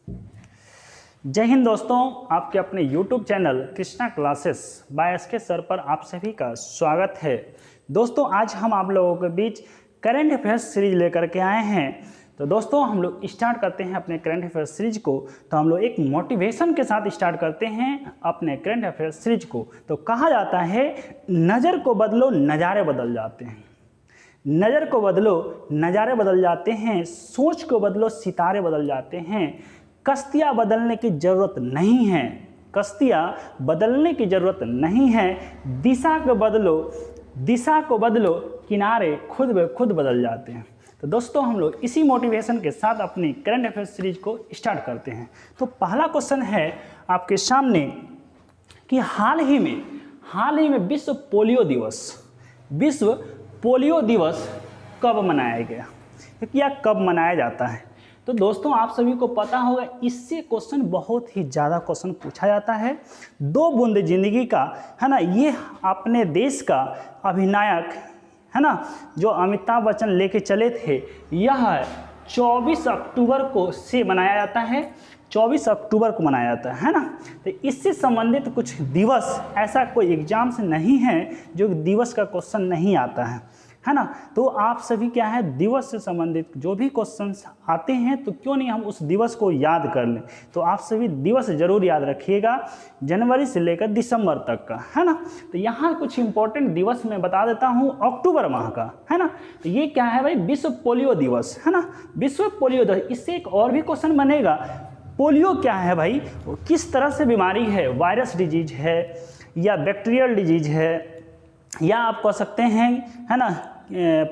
जय हिंद दोस्तों, आपके अपने YouTube channel Krishna classes by SK sir पर आप सभी का स्वागत है। दोस्तों आज हम आप लोगों के बीच करंट अफेयर्स सीरीज लेकर के आए हैं। तो दोस्तों हम लोग स्टार्ट करते हैं अपने करंट अफेयर्स सीरीज को। तो हम लोग एक मोटिवेशन के साथ स्टार्ट करते हैं अपने करंट अफेयर्स सीरीज को। तो कहा जाता है नज़र को बदलो नज़ारे बदल जाते हैं, नज़र को बदलो नज़ारे बदल जाते हैं, सोच को बदलो सितारे बदल जाते हैं, कश्तियाँ बदलने की ज़रूरत नहीं है, कश्तियाँ बदलने की ज़रूरत नहीं है, दिशा को बदलो किनारे खुद ब खुद बदल जाते हैं। तो दोस्तों हम लोग इसी मोटिवेशन के साथ अपनी करंट अफेयर्स सीरीज को स्टार्ट करते हैं। तो पहला क्वेश्चन है आपके सामने कि हाल ही में विश्व पोलियो दिवस कब मनाया गया या कब मनाया जाता है। तो दोस्तों आप सभी को पता होगा इससे क्वेश्चन बहुत ही ज़्यादा क्वेश्चन पूछा जाता है। 2 बूंद जिंदगी का है ना, ये अपने देश का अधिनायक है ना जो अमिताभ बच्चन लेके चले थे, यह 24 अक्टूबर को से मनाया जाता है, 24 अक्टूबर को मनाया जाता है ना। तो इससे संबंधित कुछ दिवस, ऐसा कोई एग्जाम से नहीं है जो दिवस का क्वेश्चन नहीं आता है ना। तो आप सभी क्या है दिवस से संबंधित जो भी क्वेश्चंस आते हैं तो क्यों नहीं हम उस दिवस को याद कर लें। तो आप सभी दिवस जरूर याद रखिएगा, जनवरी से लेकर दिसंबर तक का है ना। तो यहाँ कुछ इंपॉर्टेंट दिवस मैं बता देता हूँ अक्टूबर माह का है ना। तो ये क्या है भाई, विश्व पोलियो दिवस है ना, विश्व पोलियो दिवस। इससे एक और भी क्वेश्चन बनेगा, पोलियो क्या है भाई, किस तरह से बीमारी है, वायरस डिजीज है या बैक्टीरियल डिजीज है या आप कह सकते हैं है ना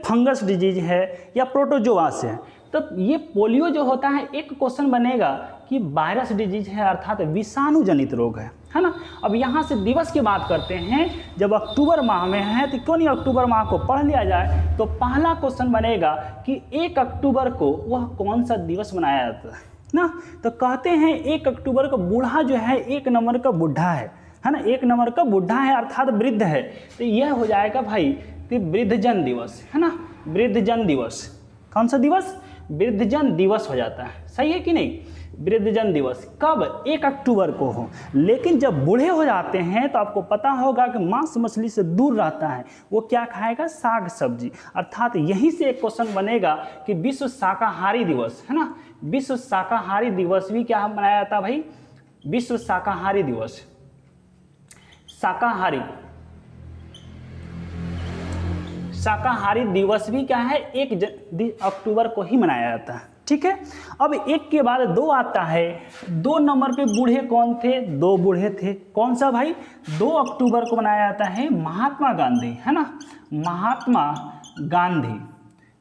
फंगस डिजीज है या प्रोटोजोआ से है। तो ये पोलियो जो होता है एक क्वेश्चन बनेगा कि वायरस डिजीज है अर्थात विषाणु जनित रोग है ना। अब यहाँ से दिवस की बात करते हैं, जब अक्टूबर माह में है तो क्यों नहीं अक्टूबर माह को पढ़ लिया जाए। तो पहला क्वेश्चन बनेगा कि 1 अक्टूबर को वह कौन सा दिवस मनाया जाता है ना। तो कहते हैं 1 अक्टूबर को बूढ़ा जो है 1 नंबर का बुढ़ा है ना, 1 नंबर का बुढ़ा है अर्थात वृद्ध है। तो यह हो जाएगा भाई कि वृद्धजन दिवस है ना, वृद्धजन दिवस। कौन सा दिवस, वृद्धजन दिवस हो जाता है, सही है कि नहीं। वृद्धजन दिवस कब, 1 अक्टूबर को हो। लेकिन जब बूढ़े हो जाते हैं तो आपको पता होगा कि मांस मछली से दूर रहता है, वो क्या खाएगा, साग सब्जी। अर्थात यहीं से एक क्वेश्चन बनेगा कि विश्व शाकाहारी दिवस है ना, विश्व शाकाहारी दिवस भी क्या मनाया जाता है भाई, विश्व शाकाहारी दिवस। शाकाहारी दिवस भी क्या है 1 अक्टूबर को ही मनाया जाता है, ठीक है। अब 1 के बाद 2 आता है, 2 नंबर पे बूढ़े कौन थे, 2 बूढ़े थे, कौन सा भाई, 2 अक्टूबर को मनाया जाता है महात्मा गांधी है ना,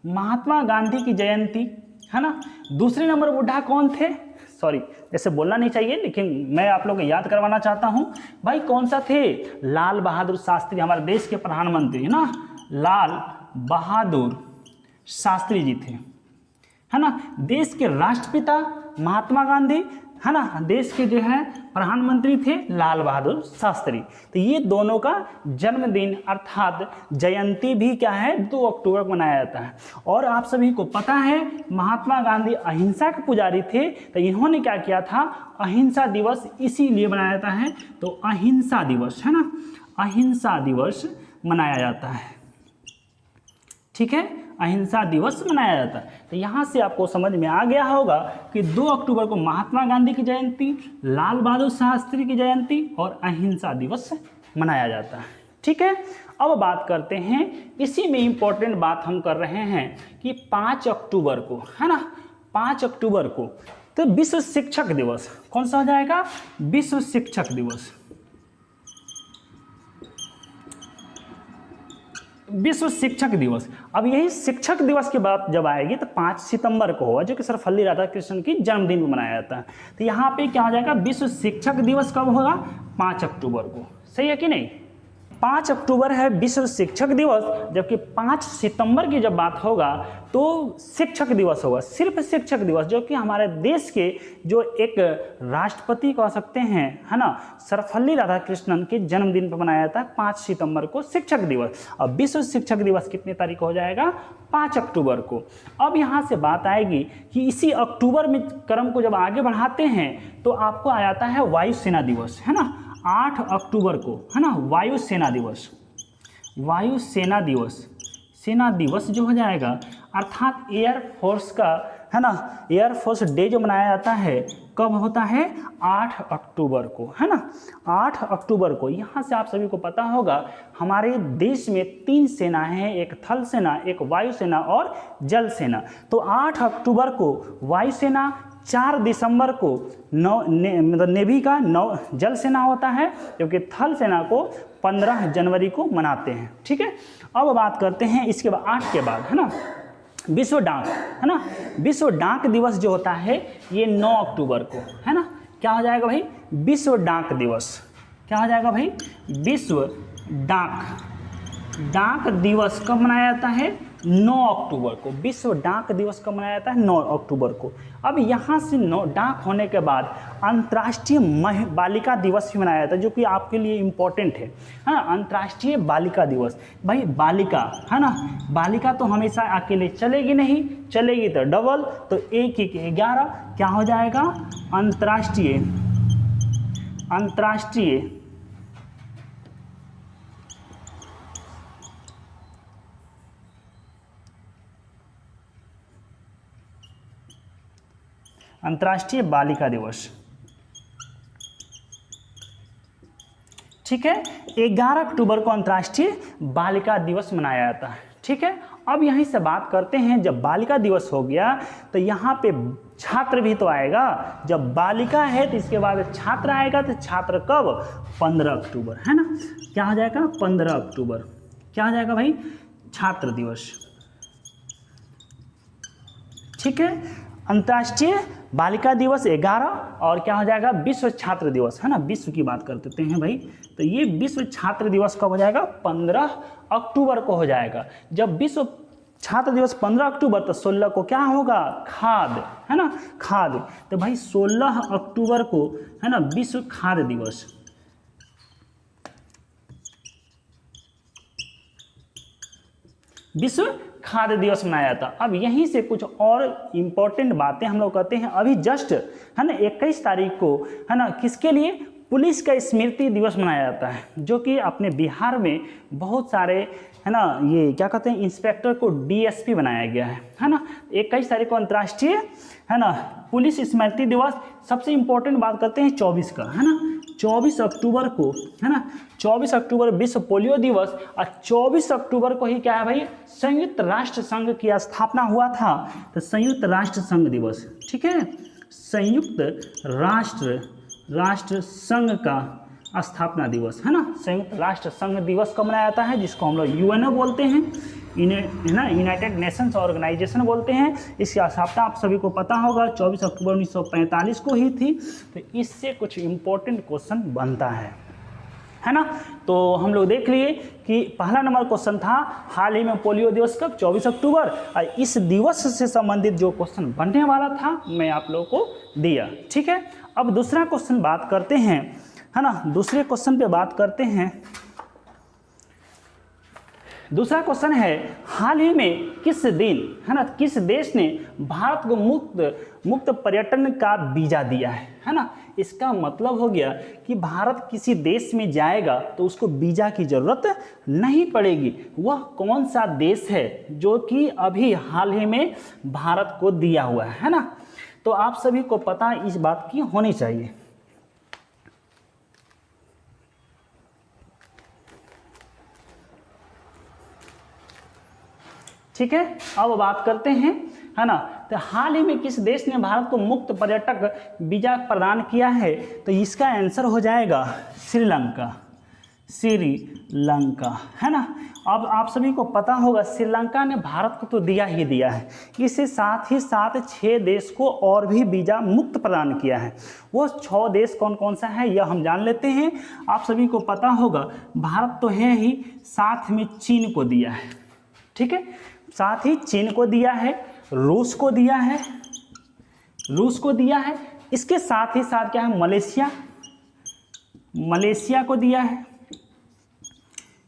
महात्मा गांधी की जयंती है ना। दूसरे नंबर बूढ़ा कौन थे, सॉरी ऐसे बोलना नहीं चाहिए लेकिन मैं आप लोगों को याद करवाना चाहता हूँ भाई, कौन सा थे, लाल बहादुर शास्त्री, हमारे देश के प्रधानमंत्री है ना, लाल बहादुर शास्त्री जी थे है ना। देश के राष्ट्रपिता महात्मा गांधी है ना, देश के जो है प्रधानमंत्री थे लाल बहादुर शास्त्री। तो ये दोनों का जन्मदिन अर्थात जयंती भी क्या है 2 अक्टूबर को मनाया जाता है। और आप सभी को पता है महात्मा गांधी अहिंसा के पुजारी थे, तो इन्होंने क्या किया था, अहिंसा दिवस इसीलिए मनाया जाता है। तो अहिंसा दिवस है ना, अहिंसा दिवस मनाया जाता है, ठीक है, अहिंसा दिवस मनाया जाता है। तो यहाँ से आपको समझ में आ गया होगा कि 2 अक्टूबर को महात्मा गांधी की जयंती, लाल बहादुर शास्त्री की जयंती और अहिंसा दिवस मनाया जाता है, ठीक है। अब बात करते हैं, इसी में इम्पोर्टेंट बात हम कर रहे हैं कि 5 अक्टूबर को है ना, 5 अक्टूबर को तो विश्व शिक्षक दिवस कौन सा हो जाएगा, विश्व शिक्षक दिवस। विश्व शिक्षक दिवस। अब यही शिक्षक दिवस की बात जब आएगी तो 5 सितंबर को होगा, जो कि सर्वपल्ली राधाकृष्णन की जन्मदिन में मनाया जाता है। तो यहाँ पे क्या हो जाएगा, विश्व शिक्षक दिवस कब होगा, 5 अक्टूबर को, सही है कि नहीं। 5 अक्टूबर है विश्व शिक्षक दिवस, जबकि 5 सितंबर की जब बात होगा तो शिक्षक दिवस होगा, सिर्फ शिक्षक दिवस, जो कि हमारे देश के जो एक राष्ट्रपति कह सकते हैं, है ना, सर्वपल्ली राधाकृष्णन के जन्मदिन पर मनाया जाता है 5 सितंबर को शिक्षक दिवस। अब विश्व शिक्षक दिवस कितने तारीख को हो जाएगा? 5 अक्टूबर को। अब यहाँ से बात आएगी कि इसी अक्टूबर में क्रम को जब आगे बढ़ाते हैं तो आपको आ जाता है वायुसेना दिवस, है ना, 8 अक्टूबर को, है ना, वायुसेना दिवस। वायुसेना दिवस, सेना दिवस जो हो जाएगा, अर्थात एयरफोर्स का, है ना, एयरफोर्स डे जो मनाया जाता है कब होता है? 8 अक्टूबर को, है ना, 8 अक्टूबर को। यहाँ से आप सभी को पता होगा हमारे देश में 3 सेनाएं हैं, एक थल सेना, एक वायुसेना और जल सेना। तो 8 अक्टूबर को वायुसेना, 4 दिसंबर को मतलब नेवी का जल सेना होता है, क्योंकि थल सेना को 15 जनवरी को मनाते हैं। ठीक है, अब बात करते हैं इसके बाद 8 के बाद, है ना, विश्व डाक, है ना, विश्व डाक दिवस जो होता है ये 9 अक्टूबर को, है ना। क्या हो जाएगा भाई? विश्व डाक दिवस। क्या हो जाएगा भाई? विश्व डाक दिवस कब मनाया जाता है? 9 अक्टूबर को। विश्व डाक दिवस कब मनाया जाता है? 9 अक्टूबर को। अब यहाँ से डाक होने के बाद अंतर्राष्ट्रीय बालिका दिवस भी मनाया जाता है, जो कि आपके लिए इम्पोर्टेंट है, हाँ, अंतर्राष्ट्रीय बालिका दिवस। भाई बालिका, है ना, बालिका तो हमेशा अकेले चलेगी नहीं, चलेगी तो डबल, तो 1 1 11 क्या हो जाएगा? अंतर्राष्ट्रीय अंतर्राष्ट्रीय बालिका दिवस। ठीक है, 11 अक्टूबर को अंतर्राष्ट्रीय बालिका दिवस मनाया जाता है। ठीक है, अब यहीं से बात करते हैं, जब बालिका दिवस हो गया तो यहाँ पे छात्र भी तो आएगा। जब बालिका है तो इसके बाद छात्र आएगा, तो छात्र कब? 15 अक्टूबर, है ना। क्या हो जाएगा? 15 अक्टूबर। क्या हो जाएगा भाई? छात्र दिवस। ठीक है, अंतर्राष्ट्रीय बालिका दिवस 11, और क्या हो जाएगा? विश्व छात्र दिवस, है ना, विश्व की बात कर देते हैं भाई। तो ये विश्व छात्र दिवस कब हो जाएगा? 15 अक्टूबर को हो जाएगा। जब विश्व छात्र दिवस 15 अक्टूबर, तो 16 को क्या होगा? खाद्य, है ना, खाद्य। तो भाई 16 अक्टूबर को, है ना, विश्व खाद्य दिवस। विश्व खाद्य दिवस मनाया जाता। अब यहीं से कुछ और इम्पोर्टेंट बातें हम लोग कहते हैं। अभी जस्ट, है ना, 21 तारीख को, है ना, किसके लिए? पुलिस का स्मृति दिवस मनाया जाता है, जो कि अपने बिहार में बहुत सारे, है ना, ये क्या कहते हैं, इंस्पेक्टर को डीएसपी बनाया गया है ना। 21 तारीख को अंतर्राष्ट्रीय, है ना, पुलिस स्मृति दिवस। सबसे इम्पोर्टेंट बात करते हैं 24 का, है ना, 24 अक्टूबर को, है ना, 24 अक्टूबर विश्व पोलियो दिवस। और 24 अक्टूबर को ही क्या है भाई? संयुक्त राष्ट्र संघ की स्थापना हुआ था, तो संयुक्त राष्ट्र संघ दिवस। ठीक है, संयुक्त राष्ट्र संघ का स्थापना दिवस, है ना, संयुक्त राष्ट्र संघ दिवस कब मनाया जाता है? जिसको हम लोग यूएनओ बोलते हैं, है ना, यूनाइटेड नेशंस ऑर्गेनाइजेशन बोलते हैं। इसकी स्थापना आप सभी को पता होगा 24 अक्टूबर 1945 को ही थी। तो इससे कुछ इम्पोर्टेंट क्वेश्चन बनता है ना। तो हम लोग देख लिए कि पहला नंबर क्वेश्चन था हाल ही में पोलियो दिवस कब? 24 अक्टूबर। और इस दिवस से संबंधित जो क्वेश्चन बनने वाला था मैं आप लोगों को दिया। ठीक है, अब दूसरा क्वेश्चन बात करते हैं, है ना, दूसरे क्वेश्चन पे बात करते हैं। दूसरा क्वेश्चन है हाल ही में किस दिन, है ना, किस देश ने भारत को मुक्त पर्यटन का वीजा दिया है ना। इसका मतलब हो गया कि भारत किसी देश में जाएगा तो उसको वीजा की ज़रूरत नहीं पड़ेगी। वह कौन सा देश है जो कि अभी हाल ही में भारत को दिया हुआ है ना। तो आप सभी को पता इस बात की होनी चाहिए। ठीक है, अब बात करते हैं, है ना, तो हाल ही में किस देश ने भारत को मुक्त पर्यटक वीजा प्रदान किया है? तो इसका आंसर हो जाएगा श्रीलंका। श्रीलंका, है ना। अब आप सभी को पता होगा श्रीलंका ने भारत को तो दिया ही दिया है, इसके साथ ही साथ 6 देश को और भी वीज़ा मुक्त प्रदान किया है। वो 6 देश कौन कौन सा है यह हम जान लेते हैं। आप सभी को पता होगा भारत तो है ही, साथ में चीन को दिया है, ठीक है, साथ ही चीन को दिया है, रूस को दिया है, इसके साथ ही साथ क्या है, मलेशिया को दिया है।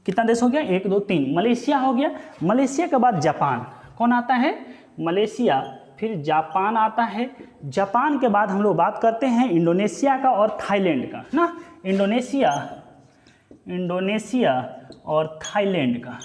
कितना देश हो गया, 1 2 3, मलेशिया हो गया। मलेशिया के बाद जापान, कौन आता है, मलेशिया, फिर जापान आता है। जापान के बाद हम लोग बात करते हैं इंडोनेशिया का और थाईलैंड का, ना, इंडोनेशिया और थाईलैंड का,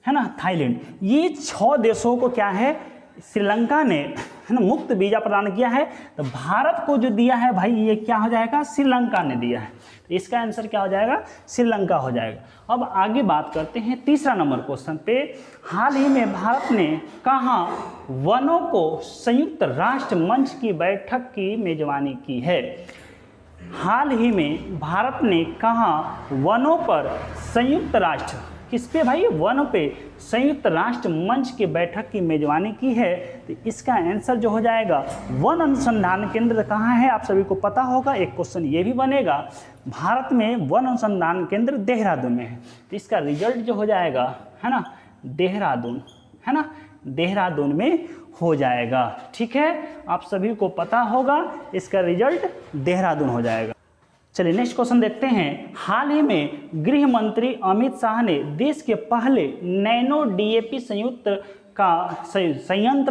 है ना, थाईलैंड। ये 6 देशों को क्या है, श्रीलंका ने, है ना, मुक्त वीज़ा प्रदान किया है। तो भारत को जो दिया है भाई, ये क्या हो जाएगा, श्रीलंका ने दिया है। तो इसका आंसर क्या हो जाएगा, श्रीलंका हो जाएगा। अब आगे बात करते हैं तीसरा नंबर क्वेश्चन पे। हाल ही में भारत ने कहाँ वनों को संयुक्त राष्ट्र मंच की बैठक की मेजबानी की है। हाल ही में भारत ने कहाँ वनों पर संयुक्त राष्ट्र, किस पे भाई, वन पे संयुक्त राष्ट्र मंच की बैठक की मेजबानी की है। तो इसका आंसर जो हो जाएगा, वन अनुसंधान केंद्र कहाँ है, आप सभी को पता होगा। एक क्वेश्चन ये भी बनेगा, भारत में वन अनुसंधान केंद्र देहरादून में है। तो इसका रिजल्ट जो हो जाएगा, है ना, देहरादून, है ना, देहरादून में हो जाएगा, ठीक है। आप सभी को पता होगा इसका रिजल्ट देहरादून हो जाएगा। चलिए नेक्स्ट क्वेश्चन देखते हैं। हाल ही में गृह मंत्री अमित शाह ने देश के पहले नैनो डीएपी संयंत्र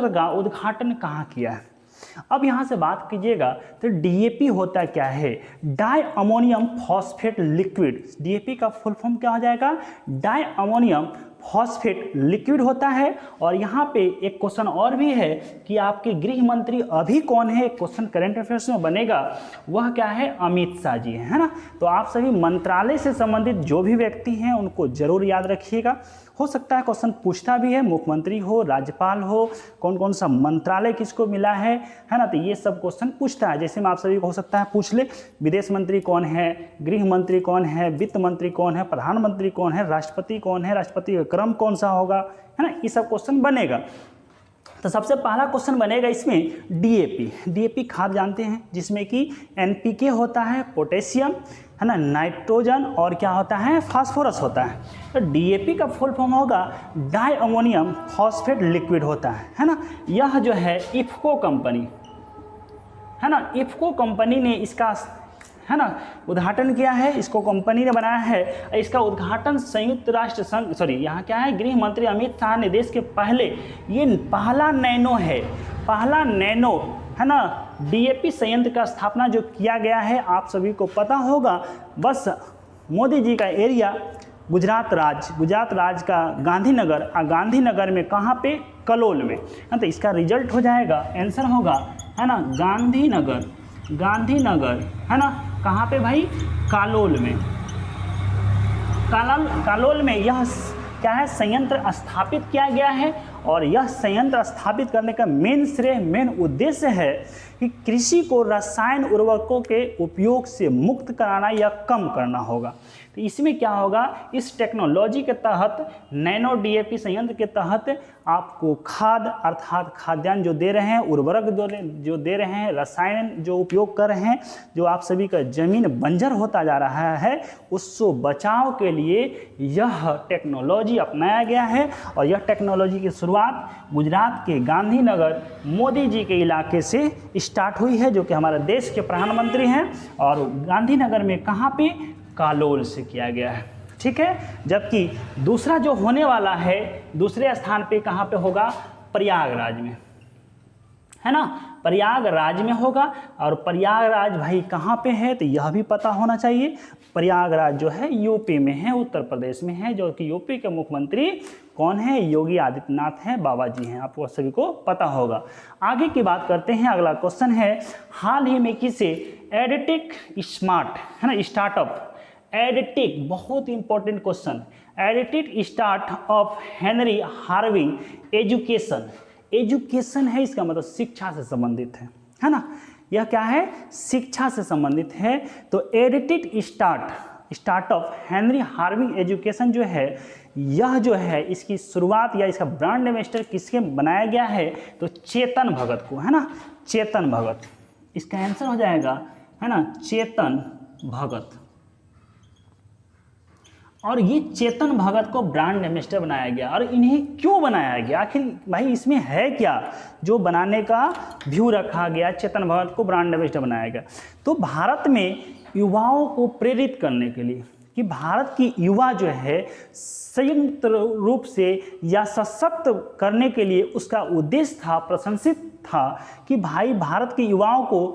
का उद्घाटन कहाँ किया है। अब यहाँ से बात कीजिएगा तो डीएपी होता क्या है, di ammonium phosphate liquid. DAP का फुल फॉर्म क्या हो जाएगा, डाई अमोनियम फॉस्फेट लिक्विड होता है। और यहाँ पे एक क्वेश्चन और भी है कि आपके गृह मंत्री अभी कौन है, क्वेश्चन करंट अफेयर्स में बनेगा, वह क्या है, अमित शाह जी है ना। तो आप सभी मंत्रालय से संबंधित जो भी व्यक्ति हैं उनको जरूर याद रखिएगा। हो सकता है क्वेश्चन पूछता भी है, मुख्यमंत्री हो, राज्यपाल हो, कौन कौन सा मंत्रालय किसको मिला है ना। तो ये सब क्वेश्चन पूछता है। जैसे में आप सभी को हो सकता है पूछ ले, विदेश मंत्री कौन है, गृह मंत्री कौन है, वित्त मंत्री कौन है, प्रधानमंत्री कौन है, राष्ट्रपति कौन है, राष्ट्रपति का क्रम कौन सा होगा, है ना, ये सब क्वेश्चन बनेगा। तो सबसे पहला क्वेश्चन बनेगा इसमें डीएपी खाद जानते हैं, जिसमें कि एनपीके होता है, पोटेशियम, है ना, नाइट्रोजन और क्या होता है, फास्फोरस होता है। तो डीएपी का फुल फॉर्म होगा डाई अमोनियम फॉस्फेट लिक्विड होता है ना। यह जो है इफ्को कंपनी, है ना, इफ्को कंपनी ने इसका, है ना, उद्घाटन किया है, इसको कंपनी ने बनाया है। इसका उद्घाटन संयुक्त राष्ट्र संघ, यहाँ क्या है, गृह मंत्री अमित शाह ने देश के पहले, ये पहला नैनो है, पहला नैनो, है ना, डीएपी संयंत्र का स्थापना जो किया गया है, आप सभी को पता होगा। बस मोदी जी का एरिया गुजरात राज्य का गांधीनगर में, कहाँ पे, कलोल में। तो इसका रिजल्ट हो जाएगा, आंसर होगा, है ना, गांधीनगर, है ना, कहाँ पे भाई, कालोल में। कालोल में यह क्या है, संयंत्र स्थापित किया गया है। और यह संयंत्र स्थापित करने का मेन उद्देश्य है कि कृषि को रसायन उर्वरकों के उपयोग से मुक्त कराना या कम करना होगा। तो इसमें क्या होगा, इस टेक्नोलॉजी के तहत, नैनो डीएपी संयंत्र के तहत आपको खाद अर्थात खाद्यान्न जो दे रहे हैं, उर्वरक जो दे रहे हैं, रसायन जो उपयोग कर रहे हैं, जो आप सभी का ज़मीन बंजर होता जा रहा है, उससे बचाव के लिए यह टेक्नोलॉजी अपनाया गया है। और यह टेक्नोलॉजी की शुरुआत गुजरात के गांधीनगर मोदी जी के इलाके से स्टार्ट हुई है, जो कि हमारे देश के प्रधानमंत्री हैं। और गांधीनगर में कहाँ पे, कालोल से किया गया है, ठीक है। जबकि दूसरा जो होने वाला है, दूसरे स्थान पे कहाँ पे होगा, प्रयागराज में, है ना, प्रयागराज में होगा। और प्रयागराज भाई कहाँ पे है, तो यह भी पता होना चाहिए। प्रयागराज जो है यूपी में है, उत्तर प्रदेश में है, जो कि यूपी के मुख्यमंत्री कौन है, योगी आदित्यनाथ हैं, बाबा जी हैं, आपको सभी को पता होगा। आगे की बात करते हैं, अगला क्वेश्चन है, हाल ही में किसे एडटेक स्मार्ट, है ना, स्टार्टअप, एडटेक बहुत important question, edtech startup Henry Harvin education है, इसका मतलब शिक्षा से संबंधित है ना, यह क्या है, शिक्षा से संबंधित है। तो edtech startup Henry Harvin education जो है, यह जो है इसकी शुरुआत या इसका ब्रांड एम्बेसडर किसके बनाया गया है, तो चेतन भगत को, है ना, चेतन भगत, इसका आंसर हो जाएगा, है ना, चेतन भगत। और ये चेतन भगत को ब्रांड एम्बेसडर बनाया गया। और इन्हें क्यों बनाया गया, आखिर भाई इसमें है क्या जो बनाने का व्यू रखा गया, चेतन भगत को ब्रांड एम्बेसडर बनाया गया। तो भारत में युवाओं को प्रेरित करने के लिए कि भारत की युवा जो है संयुक्त रूप से या सशक्त करने के लिए उसका उद्देश्य था, प्रशंसित था कि भाई भारत के युवाओं को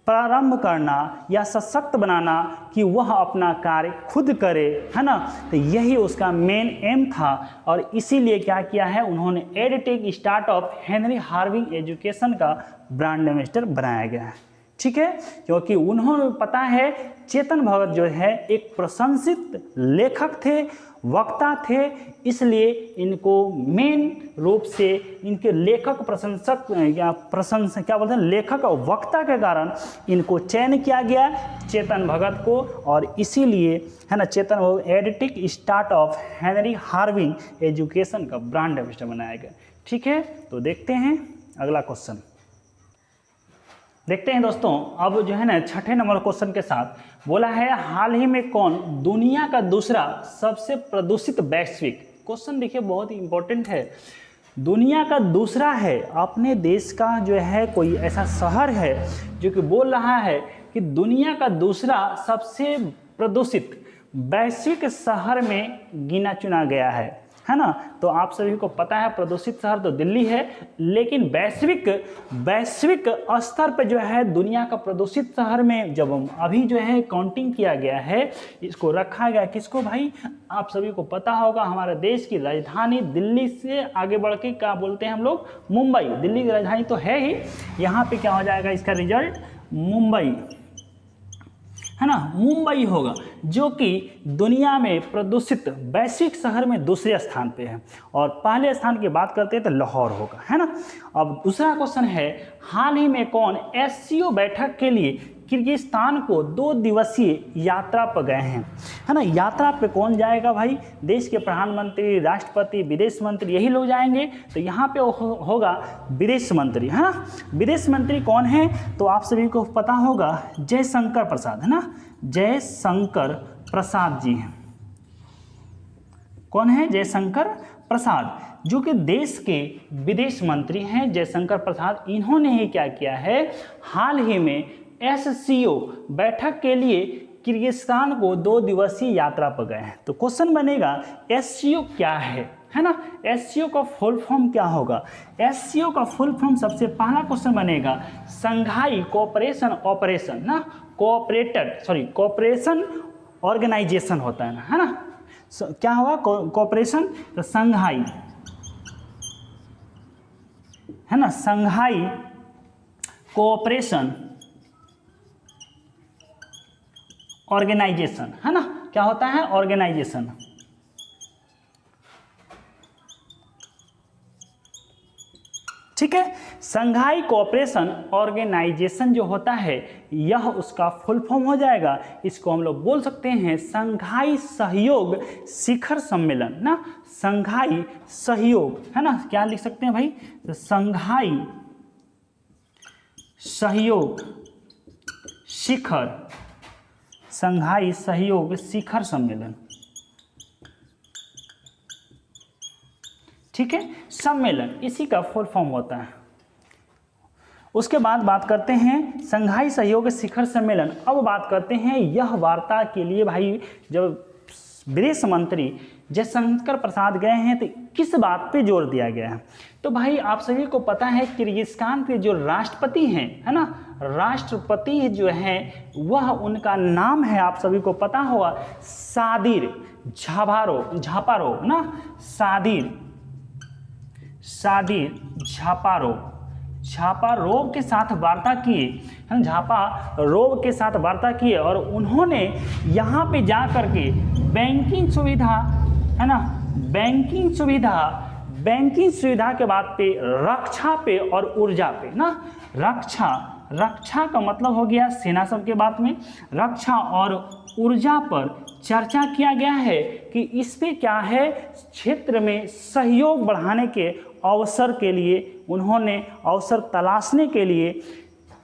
प्रारंभ करना या सशक्त बनाना कि वह अपना कार्य खुद करे, है ना। तो यही उसका मेन एम था। और इसीलिए क्या किया है उन्होंने, edtech startup Henry Harvin education का ब्रांड एम्बेसडर बनाया गया है, ठीक है। क्योंकि उन्होंने पता है चेतन भगत जो है एक प्रशंसित लेखक थे, वक्ता थे, इसलिए इनको मेन रूप से इनके लेखक प्रशंसक या क्या बोलते हैं, लेखक और वक्ता के कारण इनको चयन किया गया चेतन भगत को। और इसीलिए, है ना, Chetan Bhagat edtech startup Henry Harvin education का ब्रांड एम्बेसडर बनाया गया, ठीक है। तो देखते हैं अगला क्वेश्चन, देखते हैं दोस्तों। अब जो है ना 6ठे नंबर क्वेश्चन के साथ बोला है, हाल ही में कौन दुनिया का दूसरा सबसे प्रदूषित वैश्विक, क्वेश्चन देखिए बहुत ही इंपॉर्टेंट है, दुनिया का दूसरा है, अपने देश का जो है कोई ऐसा शहर है जो कि बोल रहा है कि दुनिया का दूसरा सबसे प्रदूषित वैश्विक शहर में गिना चुना गया है ना। तो आप सभी को पता है प्रदूषित शहर तो दिल्ली है, लेकिन वैश्विक स्तर पे जो है दुनिया का प्रदूषित शहर में जब अभी जो है काउंटिंग किया गया है, इसको रखा गया किसको भाई, आप सभी को पता होगा हमारे देश की राजधानी दिल्ली से आगे बढ़ के क्या बोलते हैं हम लोग, मुंबई। दिल्ली की राजधानी तो है ही, यहाँ पे क्या हो जाएगा इसका रिजल्ट, मुंबई, है ना, मुंबई होगा, जो कि दुनिया में प्रदूषित वैश्विक शहर में दूसरे स्थान पे है। और पहले स्थान की बात करते हैं तो लाहौर होगा, है ना। अब दूसरा क्वेश्चन है, हाल ही में कौन एससीओ बैठक के लिए किर्गिस्तान को 2 दिवसीय यात्रा पर गए हैं, है ना। यात्रा पे कौन जाएगा भाई, देश के प्रधानमंत्री, राष्ट्रपति, विदेश मंत्री, यही लोग जाएंगे। तो यहाँ पे होगा विदेश मंत्री, है ना। विदेश मंत्री कौन है, तो आप सभी को पता होगा जयशंकर प्रसाद, है ना, जयशंकर प्रसाद जी हैं। कौन है, जयशंकर प्रसाद, जो कि देश के विदेश मंत्री हैं जयशंकर प्रसाद। इन्होंने ही क्या किया है, हाल ही में एससीओ बैठक के लिए किर्गिस्तान को 2 दिवसीय यात्रा पर गए हैं। तो क्वेश्चन बनेगा एससीओ क्या है ना, एससीओ का फुल फॉर्म क्या होगा। एससीओ का फुल फॉर्म सबसे पहला क्वेश्चन बनेगा संघाई कोऑपरेशन ऑपरेशन ना, कोऑपरेशन ऑर्गेनाइजेशन होता है ना। क्या होगा कोऑपरेशन, तो संघाई, है ना, संघाई कोऑपरेशन ऑर्गेनाइजेशन, है ना, क्या होता है ऑर्गेनाइजेशन। ठीक है, संघाई कोऑपरेशन ऑर्गेनाइजेशन जो होता है यह उसका फुल फॉर्म हो जाएगा, इसको हम लोग बोल सकते हैं संघाई सहयोग शिखर सम्मेलन ना, संघाई सहयोग, है ना, क्या लिख सकते हैं भाई, तो संघाई सहयोग शिखर, संघाई सहयोग शिखर सम्मेलन, ठीक है, सम्मेलन इसी का फुल फॉर्म होता है। उसके बाद बात करते हैं संघाई सहयोग शिखर सम्मेलन। अब बात करते हैं यह वार्ता के लिए भाई जब विदेश मंत्री जयशंकर प्रसाद गए हैं तो किस बात पे जोर दिया गया है। तो भाई आप सभी को पता है किर्गिस्तान के जो राष्ट्रपति हैं, है ना, राष्ट्रपति जो हैं वह उनका नाम है, आप सभी को पता होगा, सादिर झापारोव ना, सादिर झापारोव के साथ वार्ता किए, हम झापारोव के साथ वार्ता किए और उन्होंने यहाँ पे जा कर के बैंकिंग सुविधा, है ना, बैंकिंग सुविधा के बाद पे रक्षा पे और ऊर्जा पे ना, रक्षा रक्षा का मतलब हो गया सेना सब के बात में, रक्षा और ऊर्जा पर चर्चा किया गया है कि इस पे क्या है, क्षेत्र में सहयोग बढ़ाने के अवसर के लिए उन्होंने अवसर तलाशने के लिए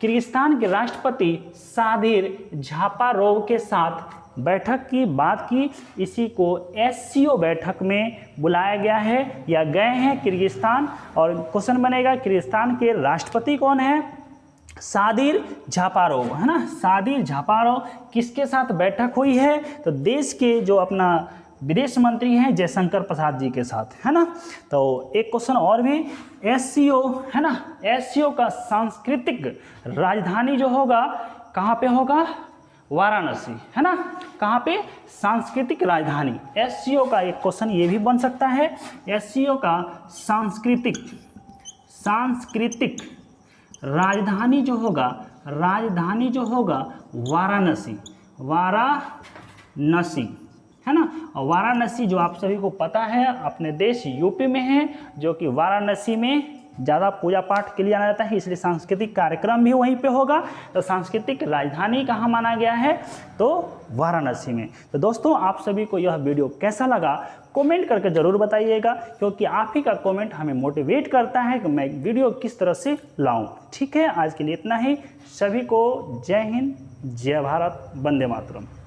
किर्गिस्तान के राष्ट्रपति सादिर जापारोव के साथ बैठक की बात की। इसी को SCO बैठक में बुलाया गया है या गए हैं किर्गिस्तान। और क्वेश्चन बनेगा किर्गिस्तान के राष्ट्रपति कौन है, सादिर जापारोव, है ना। सादिर जापारोव किसके साथ बैठक हुई है, तो देश के जो अपना विदेश मंत्री हैं जयशंकर प्रसाद जी के साथ, है ना। तो एक क्वेश्चन और भी, SCO है ना, SCO का सांस्कृतिक राजधानी जो होगा कहाँ पे होगा, वाराणसी, है ना। कहाँ पे, सांस्कृतिक राजधानी। SCO का एक क्वेश्चन ये भी बन सकता है, SCO का सांस्कृतिक राजधानी जो होगा वाराणसी, है ना। और वाराणसी जो आप सभी को पता है अपने देश यूपी में है, जो कि वाराणसी में ज़्यादा पूजा पाठ के लिए आना जाता है, इसलिए सांस्कृतिक कार्यक्रम भी वहीं पे होगा। तो सांस्कृतिक राजधानी कहाँ माना गया है, तो वाराणसी में। तो दोस्तों आप सभी को यह वीडियो कैसा लगा कमेंट करके ज़रूर बताइएगा, क्योंकि आप ही का कमेंट हमें मोटिवेट करता है कि मैं वीडियो किस तरह से लाऊं। ठीक है, आज के लिए इतना ही। सभी को जय हिंद, जय भारत, वंदे मातरम।